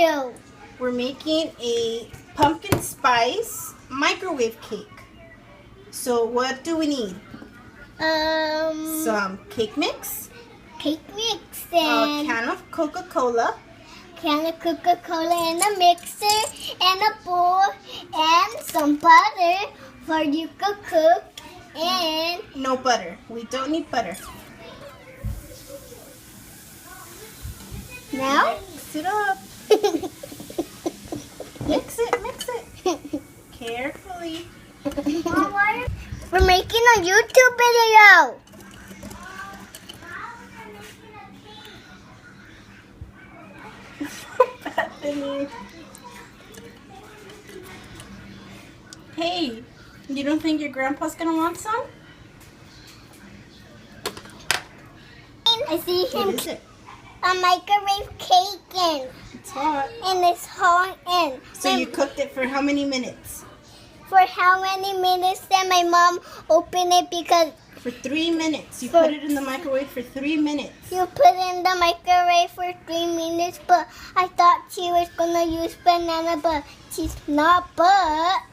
video. We're making a pumpkin spice microwave cake. So what do we need? Some cake mix, Cake mix a and can of Coca-Cola, can of Coca-Cola in a mixer and a bowl and some butter for you to cook and no butter. We don't need butter. now Mix it up. Mix it. Carefully. we're making a YouTube video. Bethany. Hey, you don't think your grandpa's gonna want some? I see What him is it? a microwave cake in. It's hot. And it's hot in. So you cooked it for how many minutes? For how many minutes? Then my mom opened it because For 3 minutes. You put it in the microwave for 3 minutes. you put it in the microwave for 3 minutes. But I thought she was gonna use banana, but she's not. But